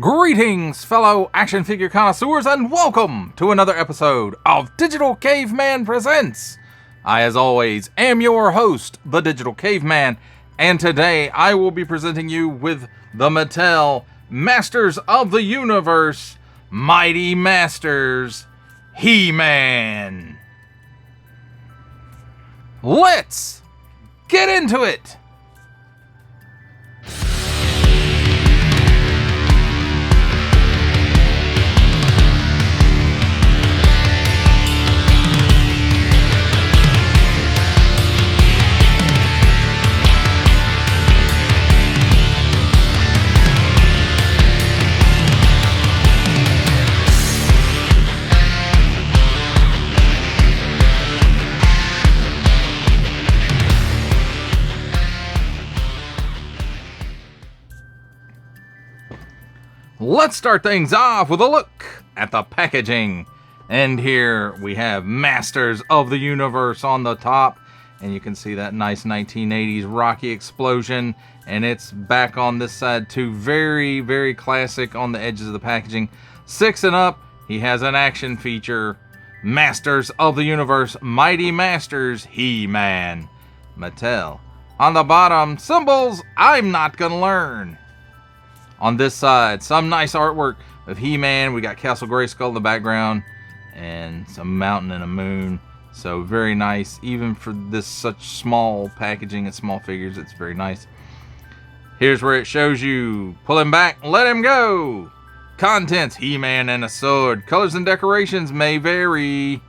Greetings, fellow action figure connoisseurs, and welcome to another episode of Digital Caveman Presents. I, as always, am your host, the Digital Caveman, and today I will be presenting you with the Mattel Masters of the Universe Mighty Masters He-Man. Let's get into it! Let's start things off with a look at the packaging. And here we have Masters of the Universe on the top. And you can see that nice 1980s Rocky explosion. And it's back on this side too. Very, very classic on the edges of the packaging. 6 and up, he has an action feature. Masters of the Universe Mighty Masters He-Man. Mattel. On the bottom, symbols I'm not gonna learn. On this side, some nice artwork of He-Man. We got Castle Grayskull in the background and some mountain and a moon. So very nice. Even for this such small packaging and small figures, it's very nice. Here's where it shows you. Pull him back, let him go. Contents, He-Man and a sword. Colors and decorations may vary.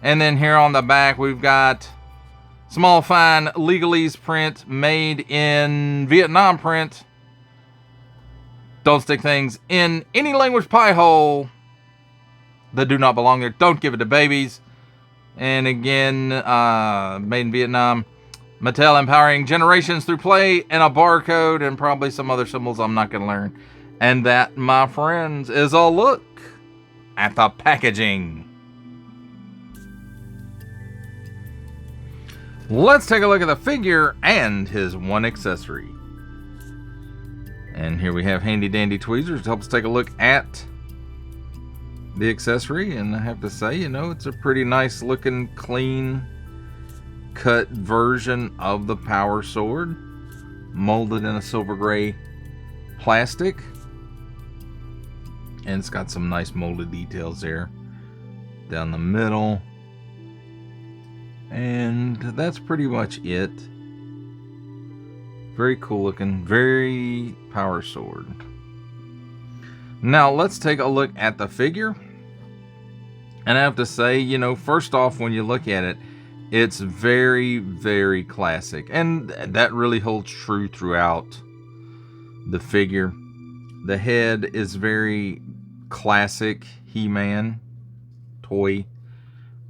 And then here on the back, we've got small fine legalese print made in Vietnam print. Don't stick things in any language pie hole that do not belong there. Don't give it to babies. And again, made in Vietnam. Mattel empowering generations through play and a barcode and probably some other symbols I'm not going to learn. And that, my friends, is a look at the packaging. Let's take a look at the figure and his one accessory. And here we have handy dandy tweezers to help us take a look at the accessory. And I have to say, you know, it's a pretty nice looking, clean cut version of the Power Sword, molded in a silver gray plastic. And it's got some nice molded details there down the middle. And that's pretty much it. Very cool looking, very Power Sword. Now let's take a look at the figure. And I have to say, you know, first off, when you look at it, it's very, very classic. And that really holds true throughout the figure. The head is very classic He-Man toy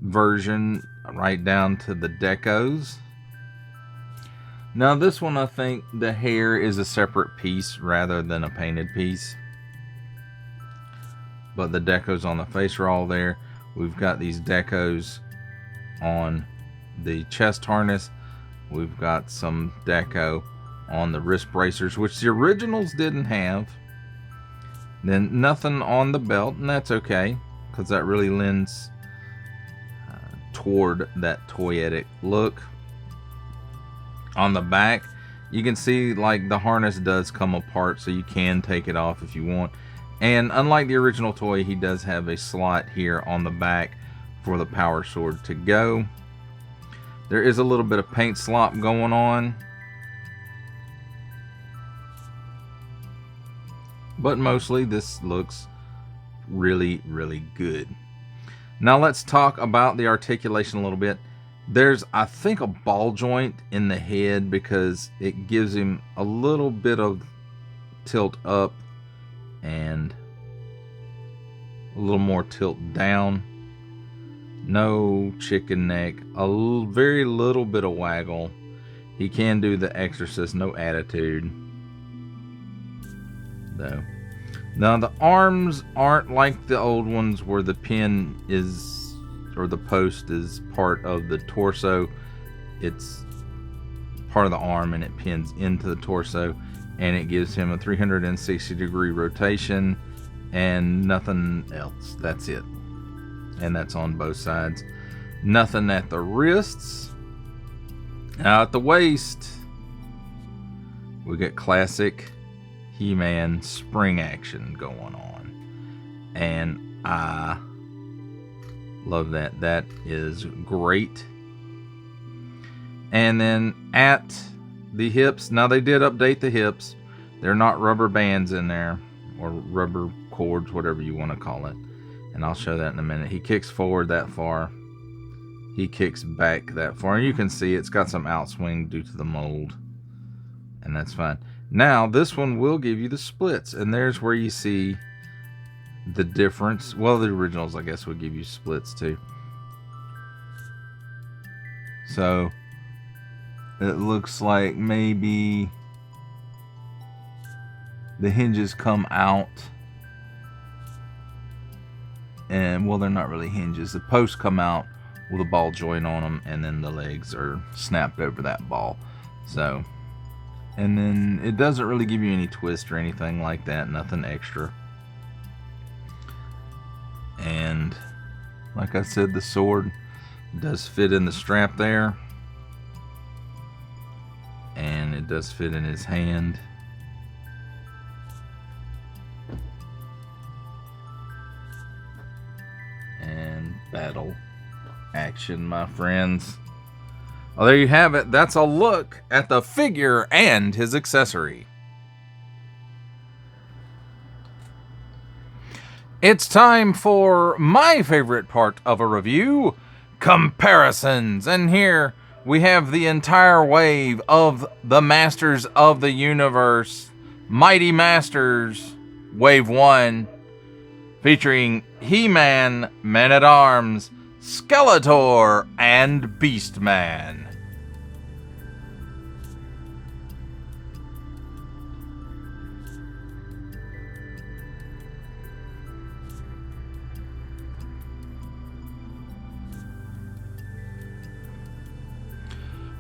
version, right down to the decos. Now this one, I think the hair is a separate piece rather than a painted piece. But the decos on the face are all there. We've got these decos on the chest harness. We've got some deco on the wrist bracers, which the originals didn't have. Then nothing on the belt, and that's okay, because that really lends toward that toyetic look. On the back, you can see like the harness does come apart, so you can take it off if you want. And unlike the original toy, he does have a slot here on the back for the Power Sword to go. There is a little bit of paint slop going on, but mostly this looks really, really good. Now let's talk about the articulation a little bit. There's, I think, a ball joint in the head because it gives him a little bit of tilt up and a little more tilt down. No chicken neck, very little bit of waggle. He can do the Exorcist, no attitude, though. Now the arms aren't like the old ones where the pin is, or the post is part of the torso. It's part of the arm and it pins into the torso. and it gives him a 360-degree rotation and nothing else. That's it. And that's on both sides. Nothing at the wrists. Now at the waist, we get classic He-Man spring action going on. And I love that. That is great. And then at the hips, now they did update the hips. They're not rubber bands in there, or rubber cords, whatever you want to call it. And I'll show that in a minute. He kicks forward that far. He kicks back that far. And you can see it's got some outswing due to the mold. And that's fine. Now, this one will give you the splits. And there's where you see the difference. Well, the originals, I guess, would give you splits too. So it looks like maybe the hinges come out. And, well, they're not really hinges. The posts come out with a ball joint on them, and then the legs are snapped over that ball. So, and then it doesn't really give you any twist or anything like that. Nothing extra. And like I said, the sword does fit in the strap there. And it does fit in his hand. And battle action, my friends. Well, there you have it. That's a look at the figure and his accessory. It's time for my favorite part of a review, comparisons. And here we have the entire wave of the Masters of the Universe, Mighty Masters, Wave 1, featuring He-Man, Man-at-Arms, Skeletor, and Beastman.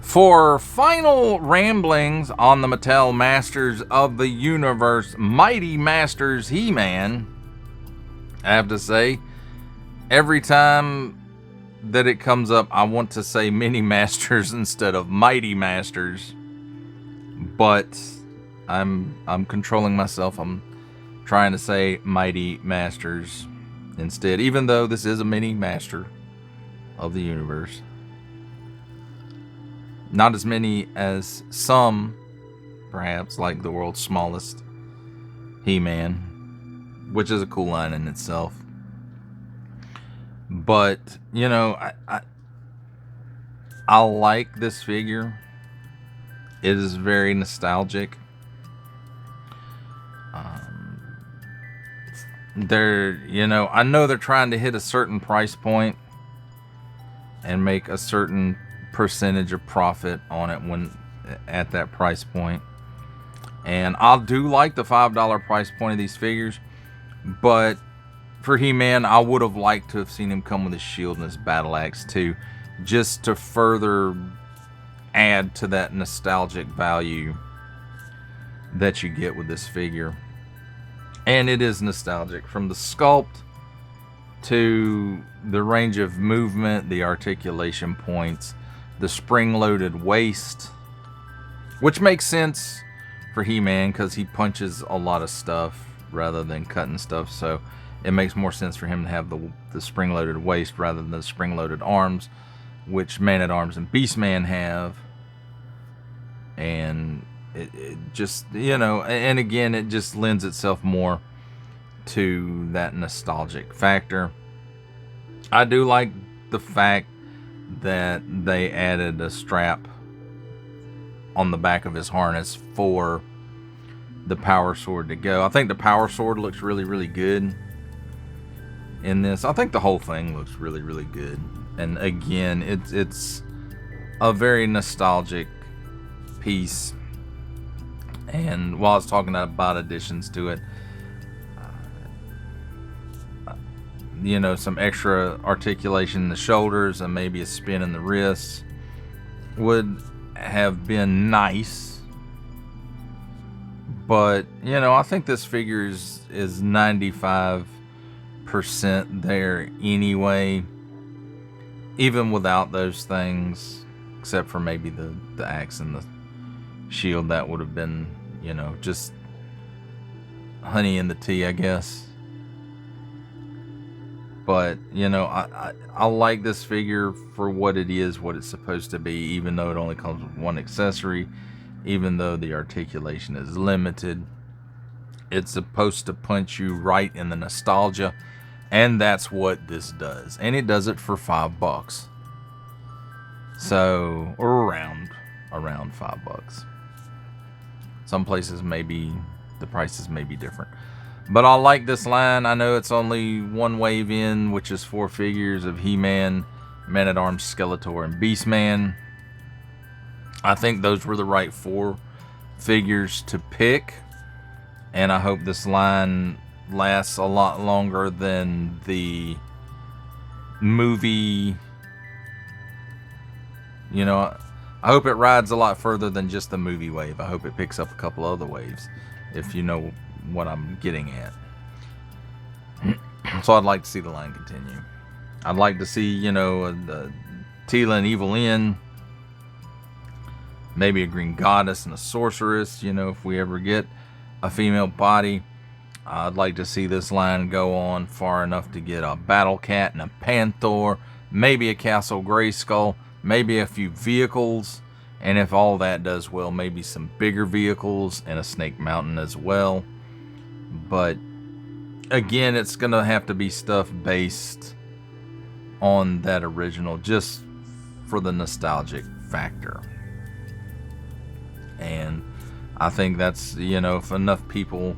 For final ramblings on the Mattel Masters of the Universe Mighty Masters He-Man, I have to say, every time that it comes up, I want to say Mini Masters instead of Mighty Masters, but I'm controlling myself. I'm trying to say Mighty Masters instead, even though this is a Mini Master of the Universe. Not as many as some, perhaps, like the world's smallest He-Man, which is a cool line in itself. But, you know, I like this figure. It is very nostalgic. You know, I know they're trying to hit a certain price point and make a certain percentage of profit on it when at that price point. And I do like the $5 price point of these figures, but for He-Man, I would have liked to have seen him come with his shield and his battle axe too, just to further add to that nostalgic value that you get with this figure. And it is nostalgic, from the sculpt to the range of movement, the articulation points, the spring-loaded waist, which makes sense for He-Man because he punches a lot of stuff rather than cutting stuff, so it makes more sense for him to have the spring-loaded waist rather than the spring-loaded arms, which Man-at-Arms and Beastman have. And it just, you know, and again, it just lends itself more to that nostalgic factor. I do like the fact that they added a strap on the back of his harness for the power sword to go. I think the power sword looks really, really good in this. I think the whole thing looks really, really good. And again, it's a very nostalgic piece. And while I was talking about additions to it, you know, some extra articulation in the shoulders and maybe a spin in the wrists would have been nice. But, you know, I think this figure is 95% there anyway. Even without those things. Except for maybe the axe and the shield. That would have been, you know, just honey in the tea, I guess. But, you know, I like this figure for what it is, what it's supposed to be, even though it only comes with one accessory, even though the articulation is limited. It's supposed to punch you right in the nostalgia, and that's what this does. And it does it for $5. So, or around $5. Some places maybe the prices may be different. But I like this line. I know it's only one wave in, which is 4 figures of He-Man, Man-at-Arms, Skeletor, and Beastman. I think those were the right 4 figures to pick. And I hope this line lasts a lot longer than the movie. You know, I hope it rides a lot further than just the movie wave. I hope it picks up a couple other waves, if you know what I'm getting at. So I'd like to see the line continue. I'd like to see, you know, the Teela and Evil Lyn, maybe a Green Goddess and a Sorceress, you know, if we ever get a female body. I'd like to see this line go on far enough to get a Battle Cat and a Panther, maybe a Castle Grayskull, maybe a few vehicles, and if all that does well, maybe some bigger vehicles and a Snake Mountain as well. But again, it's gonna have to be stuff based on that original, just for the nostalgic factor. And I think that's, you know, if enough people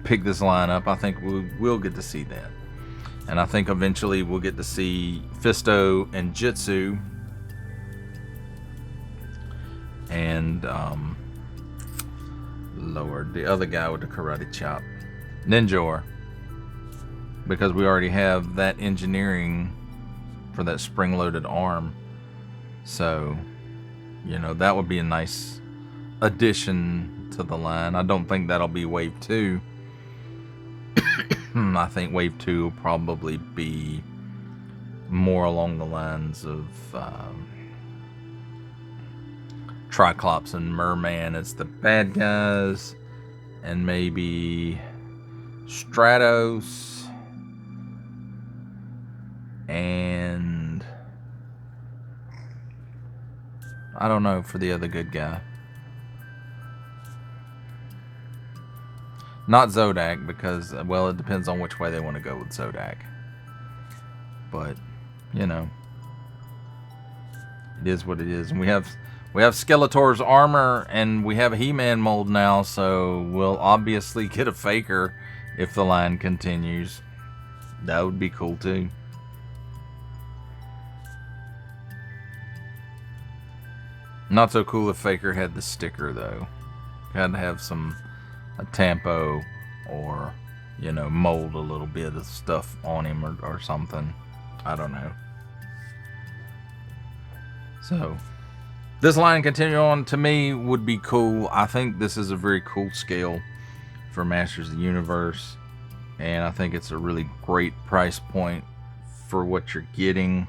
pick this line up, I think we'll get to see that. And I think eventually we'll get to see Fisto and Jitsu. And, Lord, the other guy with the karate chop. Ninjor. Because we already have that engineering for that spring-loaded arm. So, you know, that would be a nice addition to the line. I don't think that'll be Wave 2. I think Wave 2 will probably be more along the lines of Triclops and Merman as the bad guys, and maybe Stratos and I don't know for the other good guy. Not Zodak, because, well, it depends on which way they want to go with Zodak. But, you know, it is what it is. And we have Skeletor's armor, and we have a He-Man mold now, so we'll obviously get a Faker if the line continues. That would be cool, too. Not so cool if Faker had the sticker, though. Had to have a tampo, or, you know, mold a little bit of stuff on him or something. I don't know. So, this line continue on to me would be cool. I think this is a very cool scale for Masters of the Universe, and I think it's a really great price point for what you're getting.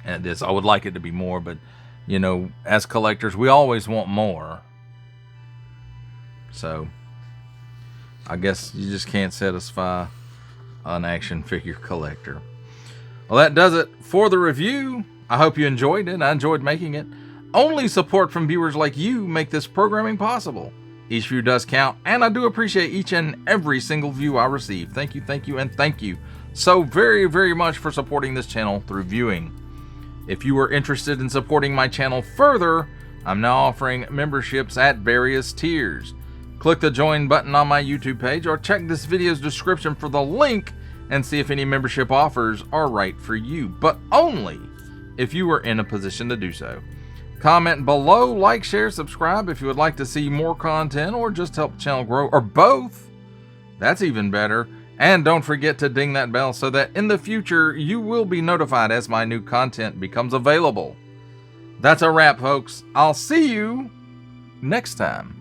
And this, I would like it to be more, but, you know, as collectors, we always want more. So, I guess you just can't satisfy an action figure collector. Well, that does it for the review. I hope you enjoyed it. I enjoyed making it. Only support from viewers like you make this programming possible. Each view does count, and I do appreciate each and every single view I receive. Thank you, and thank you so very, very much for supporting this channel through viewing. If you are interested in supporting my channel further, I'm now offering memberships at various tiers. Click the join button on my YouTube page, or check this video's description for the link and see if any membership offers are right for you, but only if you are in a position to do so. Comment below, like, share, subscribe if you would like to see more content or just help the channel grow, or both. That's even better. And don't forget to ding that bell so that in the future you will be notified as my new content becomes available. That's a wrap, folks. I'll see you next time.